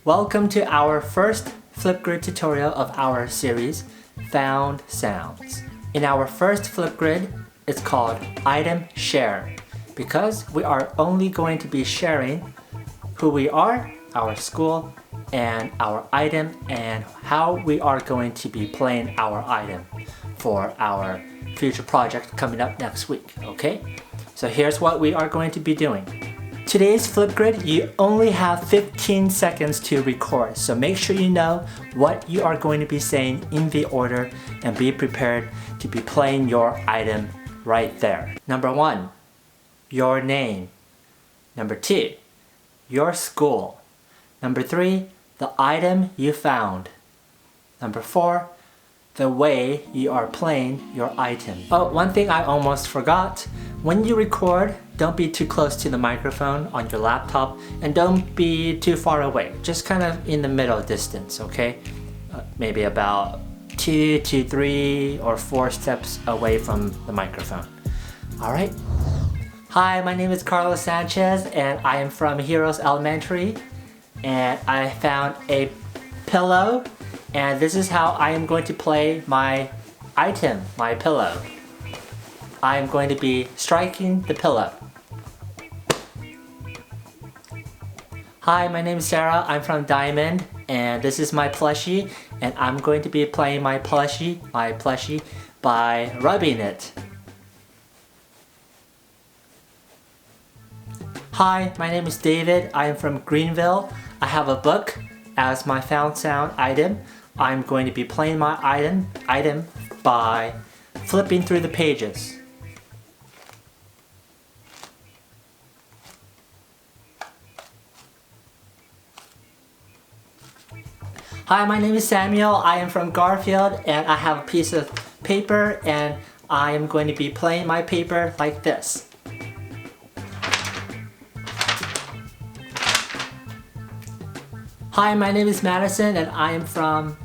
Welcome to our first Flipgrid tutorial of our series, Found Sounds. In our first Flipgrid, it's called Item Share, because we are only going to be sharing who we are, our school, and our item, and how we are going to be playing our item for our future project coming up next week, okay? So here's what we are going to be doing. Today's Flipgrid, you only have 15 seconds to record, so make sure you know what you are going to be saying in the order and be prepared to be playing your item right there. Number 1, your name. Number 2, your school. Number 3, the item you found. Number 4, the way you are playing your item. Oh, one thing I almost forgot. When you record, don't be too close to the microphone on your laptop and don't be too far away. Just kind of in the middle distance, okay? Maybe about 2 to 3 or 4 steps away from the microphone. All right? Hi, my name is Carlos Sanchez and I am from Heroes Elementary, and I found a pillow, and this is how I am going to play my item, my pillow. I am going to be striking the pillow. Hi, my name is Sarah. I'm from Diamond, and this is my plushie, and I'm going to be playing my plushie by rubbing it. Hi, my name is David. I am from Greenville. I have a book as my found sound item. I'm going to be playing my item by flipping through the pages. Hi, my name is Samuel. I am from Garfield, and I have a piece of paper, and I am going to be playing my paper like this. Hi, my name is Madison, and I am from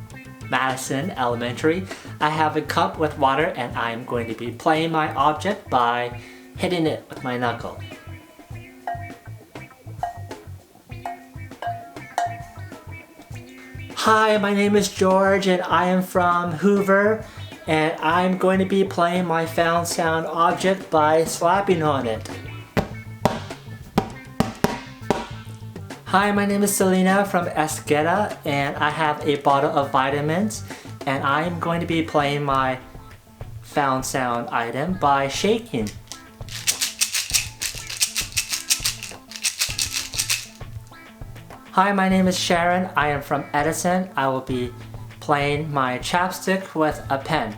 Madison Elementary. I have a cup with water, and I am going to be playing my object by hitting it with my knuckle. Hi, my name is George, and I am from Hoover, and I'm going to be playing my found sound object by slapping on it. Hi, my name is Elina from Esqueta, and I have a bottle of vitamins, and I'm going to be playing my found sound item by shaking. Hi, my name is Sharon. I am from Madison. I will be playing my chapstick with a pen.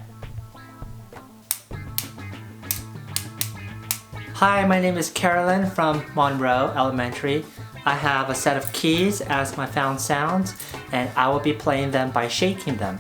Hi, my name is Carolyn from Monroe Elementary. I have a set of keys as my found sounds, and I will be playing them by shaking them.